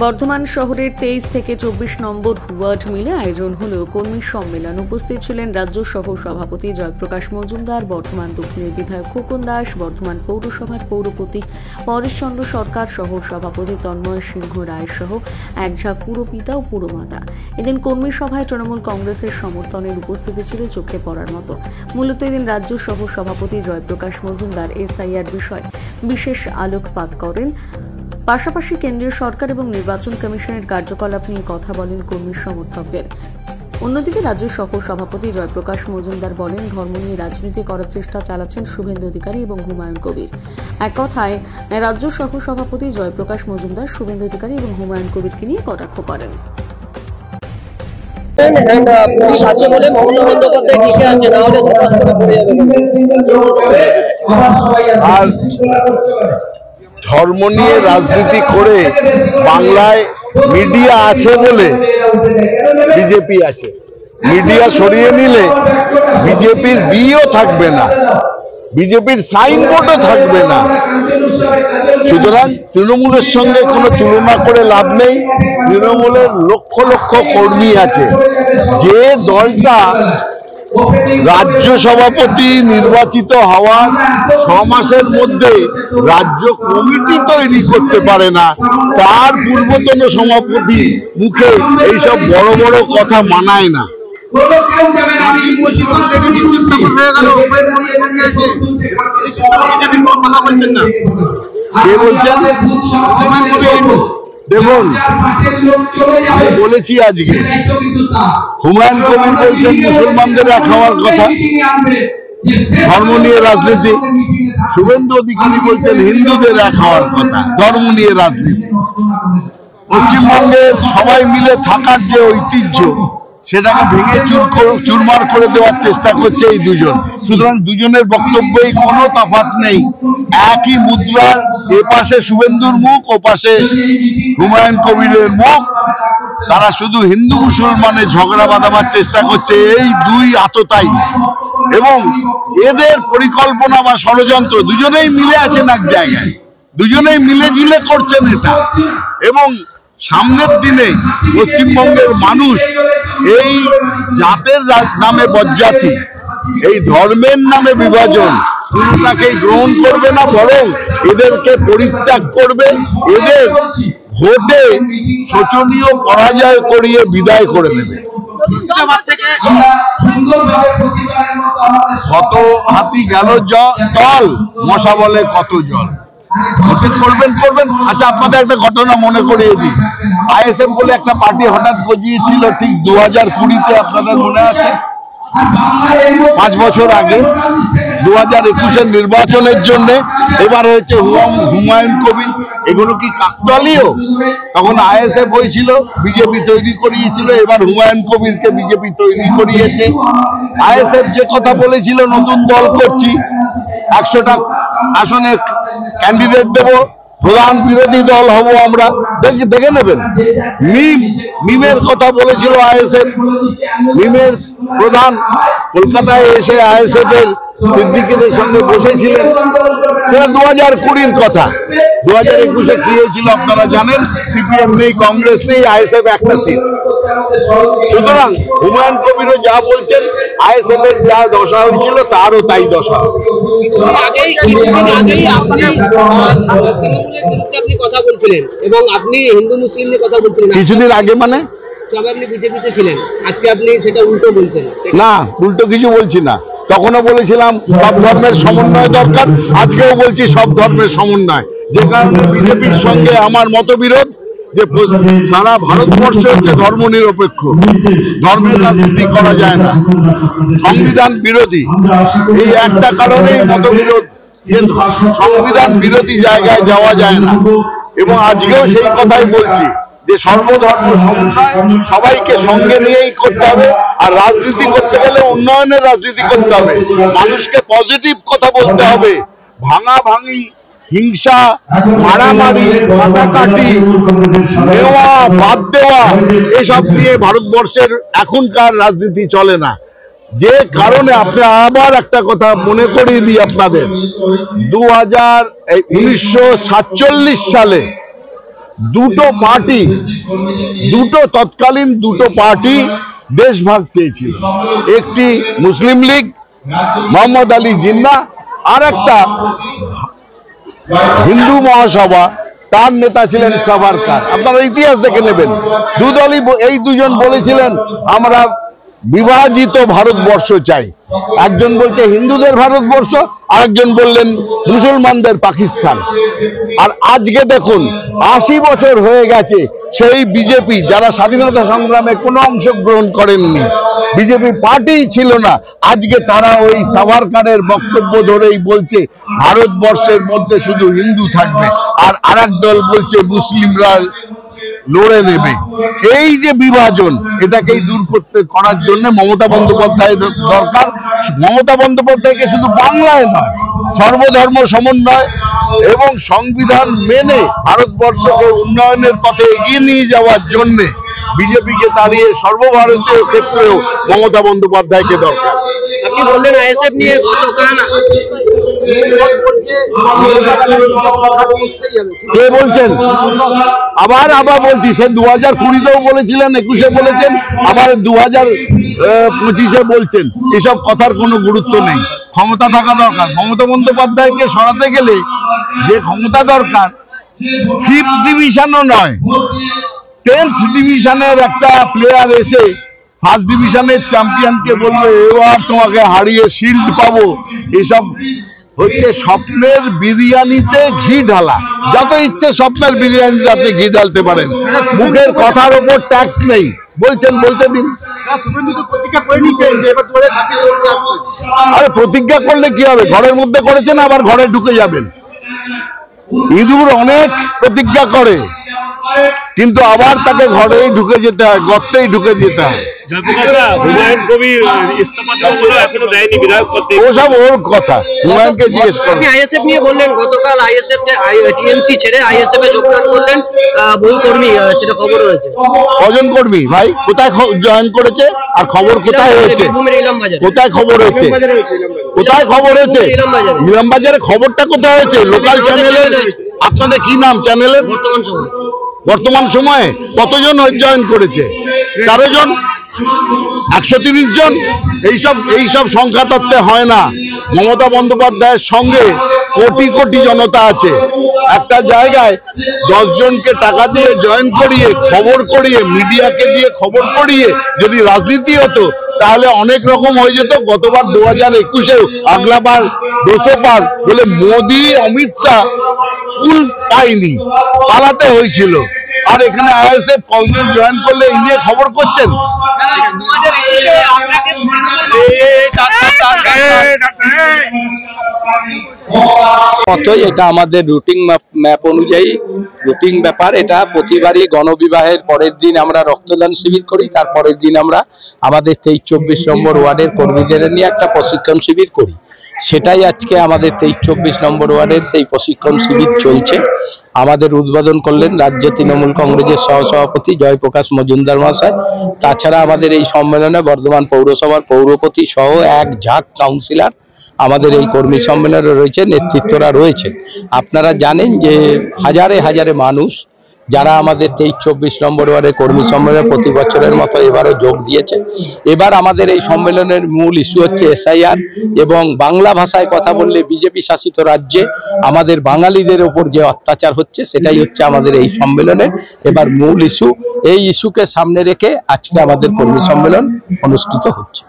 বর্ধমান শহরের 23 থেকে 24 নম্বর ওয়ার্ড মিলে আয়োজন হলো কর্মী সম্মেলন। উপস্থিত ছিলেন রাজ্য সহ সভাপতি জয়প্রকাশ মজুমদার, বর্ধমান দক্ষিণের বিধায়ক খোকন দাস, বর্ধমান পৌরসভার পৌরপতি পরেশচন্দ্র সরকার, শহর সভাপতি তন্ময় সিংহ রায় সহ একঝাঁক পুরপিতা ও পুরমাতা। এদিন কর্মী সভায় তৃণমূল কংগ্রেসের সমর্থনের উপস্থিতি ছিল চোখে পড়ার মতো। মূলত এদিন রাজ্য সহ সভাপতি জয়প্রকাশ মজুমদার এসআইআর বিষয়ে বিশেষ আলোকপাত করেন। পাশাপাশি কেন্দ্রীয় সরকার এবং নির্বাচন কমিশনের কার্যকলাপ নিয়ে কথা বলেন কর্মী সমর্থকদের। অন্যদিকে রাজ্য সহ সভাপতি জয়প্রকাশ মজুমদার বলেন, ধর্ম নিয়ে রাজনীতি করার চেষ্টা চালাচ্ছেন শুভেন্দু অধিকারী এবং হুমায়ুন কবির। এক কথায় রাজ্য সহ সভাপতি জয়প্রকাশ মজুমদার শুভেন্দু অধিকারী এবং হুমায়ুন কবিরকে নিয়ে কটাক্ষ করেন। ধর্ম নিয়ে রাজনীতি করে বাংলায় মিডিয়া আছে বলে বিজেপি আছে। মিডিয়া সরিয়ে নিলে বিজেপির বিও থাকবে না, বিজেপির সাইনবোর্ডও থাকবে না। সুতরাং তৃণমূলের সঙ্গে কোনো তুলনা করে লাভ নেই। তৃণমূলের লক্ষ লক্ষ কর্মী আছে। যে দলটা রাজ্য সভাপতি নির্বাচিত হওয়ার 6 মাসের মধ্যে রাজ্য কমিটি তৈরি করতে পারে না, তার পূর্বতন সভাপতি মুখে এইসব বড় বড় কথা মানায় না। কে বলছেন? দেখুন, আমি বলেছি আজকে হুমায়ুন কবির বলছেন মুসলমানদের এক হওয়ার কথা, ধর্ম নিয়ে রাজনীতি। শুভেন্দু অধিকারী বলছেন হিন্দুদের এক হওয়ার কথা, ধর্ম নিয়ে রাজনীতি। পশ্চিমবঙ্গের সবাই মিলে থাকার যে ঐতিহ্য, সেটাকে ভেঙে চুরমার করে দেওয়ার চেষ্টা করছে এই দুজন। সুতরাং দুজনের বক্তব্যেই কোনো তফাৎ নেই। একই মুদ্রার এপাশে শুভেন্দুর মুখ, ও পাশে হুমায়ুন কবিরের মুখ। তারা শুধু হিন্দু মুসলমানে ঝগড়া বাঁধাবার চেষ্টা করছে, এই দুই আততায়ী। এবং এদের পরিকল্পনা বা ষড়যন্ত্র দুজনেই মিলে আছেন এক জায়গায়, দুজনেই মিলে ঝুলে করছেন এটা। এবং সামনের দিনে পশ্চিমবঙ্গের মানুষ এই জাতের নামে বজ্জাতি, এই ধর্মের নামে বিভাজন, কোনটাকে গ্রহণ করবে না, বরং এদেরকে পরিত্যাগ করবে। এদের ভোটে শোচনীয় পরাজয় করিয়ে বিদায় করে দেবে। কত হাতি গেল তল, মশা বলে কত জল। করবেন। আচ্ছা, আপনাদের একটা ঘটনা মনে করিয়ে দিই। আইএসএফ বলে একটা পার্টি হঠাৎ গজিয়েছিল ঠিক 2020-তে, আপনাদের মনে আছে? 5 বছর আগে 2021-এর নির্বাচনের জন্য এবার হয়েছে হুমায়ুন কবির। এগুলো কি কাকতালীয়? তখন আইএসএফ হয়েছিল, বিজেপি তৈরি করিয়েছিল, এবার হুমায়ুন কবিরকে বিজেপি তৈরি করিয়েছে। আইএসএফ যে কথা বলেছিল, নতুন দল করছি, 100টা আসনে ক্যান্ডিডেট দেব, প্রধান বিরোধী দল হব আমরা, দেখে নেবেন। মিমের কথা বলেছিল আইএসএফ। মিমের প্রধান কলকাতায় এসে আইএসএফ এর সিদ্দিকীদের সঙ্গে বসেছিলেন। সেটা 2020-র কথা। 2021-এ কি হয়েছিল আপনারা জানেন। সিপিএম নেই, কংগ্রেস নেই, আইএসএফ একটা সিট। সুতরাং হুমায়ুন কবিরও যা বলছেন, আইএসএফ এর যা দশা হয়েছিল তারও তাই দশা হবে। কথা বলছিলেন এবং আপনি হিন্দু মুসলিম নিয়ে কথা বলছিলেন কিছুদিন আগে, মানে আপনি বিজেপিতে ছিলেন, আজকে আপনি সেটা উল্টো বলছেন। না, উল্টো কিছু বলছি না। তখনও বলেছিলাম সব ধর্মের সমন্বয় দরকার, আজকেও বলছি সব ধর্মের সমন্বয়। যে কারণে বিজেপির সঙ্গে আমার মতবিরোধ, যে সারা ভারতবর্ষ হচ্ছে ধর্ম নিরপেক্ষ, ধর্মের রাজনীতি করা যায় না, সংবিধান বিরোধী। এই একটা কারণেই মতবিরোধ, যে সংবিধান বিরোধী জায়গায় যাওয়া যায় না। এবং আজকেও সেই কথাই বলছি যে সর্বধর্ম সমন্বয়, সবাইকে সঙ্গে নিয়েই করতে হবে। আর রাজনীতি করতে গেলে উন্নয়নের রাজনীতি করতে হবে, মানুষকে পজিটিভ কথা বলতে হবে। ভাঙাভাঙি, হিংসা, মারামারি, কাটাকাটি, নেওয়া বাদ দেওয়া, এসব নিয়ে ভারতবর্ষের এখনকার রাজনীতি চলে না। যে কারণে আপনি আবার একটা কথা মনে করিয়ে দিই আপনাদের, 1947 সালে তৎকালীন দুটো পার্টি দেশভাগ চেয়েছিল, একটি মুসলিম লীগ মোহাম্মদ আলী জিন্নাহ, আর একটা হিন্দু মহাসভা, তার নেতা ছিলেন সাভারকার। আপনারা ইতিহাস দেখে নেবেন। দুদলই এই দুজন বলেছিলেন আমরা বিভাজিত ভারতবর্ষ চাই। একজন বলছে হিন্দুদের ভারতবর্ষ, আরেকজন বললেন মুসলমানদের পাকিস্তান। আর আজকে দেখুন 80 বছর হয়ে গেছে, সেই বিজেপি যারা স্বাধীনতা সংগ্রামে কোনো অংশগ্রহণ করেননি, বিজেপি পার্টি ছিল না, আজকে তারা ওই সাভারকারের বক্তব্য ধরেই বলছে ভারতবর্ষের মধ্যে শুধু হিন্দু থাকবে, আর আরেক দল বলছে মুসলিমরা লড়ে নেবে। এই যে বিভাজন, এটাকেই দূর করার জন্য মমতা বন্দ্যোপাধ্যায় দরকার। মমতা বন্দ্যোপাধ্যায়কে শুধু বাংলায় নয়, সর্বধর্ম সমন্বয় এবং সংবিধান মেনে ভারতবর্ষকে উন্নয়নের পথে এগিয়ে নিয়ে যাওয়ার জন্য বিজেপিকে তাড়িয়ে সর্বভারতীয় ক্ষেত্রেও মমতা বন্দ্যোপাধ্যায়কে দরকার। আপনি বললেন আইএসএফ নিয়ে গতকাল কে বলছেন? আবার বলছি, সে 2020-তেও বলেছিলেন, 21-এ বলেছেন, আবার 2025-এ বলছেন। এসব কথার কোনো গুরুত্ব নেই। ক্ষমতা থাকা দরকার। মমতা বন্দ্যোপাধ্যায়কে সরাতে গেলে যে ক্ষমতা দরকার, 5th ডিভিশনও নয়, 10th ডিভিশনের একটা প্লেয়ার এসে ফার্স্ট ডিভিশনের চ্যাম্পিয়নকে বলবে এবার তোমাকে হারিয়ে শিল্ড পাবো, এসব হচ্ছে স্বপ্নের বিরিয়ানিতে ঘি ঢালা। যত ইচ্ছে স্বপ্নের বিরিয়ানিতে আপনি ঘি ঢালতে পারেন, মুখের কথার ওপর ট্যাক্স নেই। বলছেন, বলতে দিন। আরে প্রতিজ্ঞা করলে কি হবে? ঘরের মধ্যে করেছেন, আবার ঘরে ঢুকে যাবেন। ইঁদুর অনেক প্রতিজ্ঞা করে, কিন্তু আবার তাকে ঘরেই ঢুকে যেতে হয়, গর্তেই ঢুকে যেতে হয়। ওসব ওর কথা, হুমায়ুনকে জিজ্ঞেস করুন। আইএসএফ নিয়ে বললেন গতকাল আইএসএফ টিএমসি ছেড়ে আইএসএফ এ যোগদান করলেন বহু কর্মী, সেটা খবর হয়েছে। কজন কর্মী ভাই কোথায় জয়েন করেছে আর খবর কোথায় হয়েছে? কোথায় খবর হয়েছে? কোথায় খবর হয়েছে? ইলামবাজারে খবরটা কোথায় হয়েছে? লোকাল চ্যানেলের। আপনাদের কি নাম চ্যানেলের? বর্তমান সময়ে কতজন জয়েন করেছে? 13 জন, 130 জন। এইসব সংখ্যা তত্ত্বে হয় না। মমতা বন্দ্যোপাধ্যায়ের সঙ্গে কোটি কোটি জনতা আছে। একটা জায়গায় 10 জনকে টাকা দিয়ে জয়েন করিয়ে, খবর করিয়ে, মিডিয়াকে দিয়ে খবর করিয়ে যদি রাজনীতি হতো, তাহলে অনেক রকম হয়ে যেত। গতবার 2021-এও, আগলাবার 200 পার বলে মোদি অমিত শাহ কুল পায়নি, পালাতে হয়েছিল। আর এখানে আইএসএফ কলজন জয়েন করলে এই নিয়ে খবর করছেন। এটা আমাদের রুটিন ম্যাপ অনুযায়ী রুটিন ব্যাপার। এটা প্রতিবারই গণবিবাহের পরের দিন আমরা রক্তদান শিবির করি, তারপরের দিন আমরা আমাদের 23-24 নম্বর ওয়ার্ডের কর্মীদের নিয়ে একটা প্রশিক্ষণ শিবির করি। সেটাই আজকে আমাদের 23-24 নম্বর ওয়ার্ডের সেই প্রশিক্ষণ শিবির চলছে। আমাদের উদ্বোধন করলেন রাজ্য তৃণমূল কংগ্রেসের সহসভাপতি জয়প্রকাশ মজুমদার মহাশয়। তাছাড়া আমাদের এই সম্মেলনে বর্ধমান পৌরসভার পৌরপতি সহ এক ঝাঁক কাউন্সিলর আমাদের এই কর্মী সম্মেলনে রয়েছে, নেতৃত্বরা রয়েছে। আপনারা জানেন যে হাজারে হাজারে মানুষ যারা আমাদের 23-24 নম্বর ওয়ার্ডের কর্মী সম্মেলনে প্রতি বছরের মতো এবারও যোগ দিয়েছে। এবার আমাদের এই সম্মেলনের মূল ইস্যু হচ্ছে এসআইআর, এবং বাংলা ভাষায় কথা বললে বিজেপি শাসিত রাজ্যে আমাদের বাঙালিদের ওপর যে অত্যাচার হচ্ছে, সেটাই হচ্ছে আমাদের এই সম্মেলনের এবার মূল ইস্যু। এই ইস্যুকে সামনে রেখে আজকে আমাদের কর্মী সম্মেলন অনুষ্ঠিত হচ্ছে।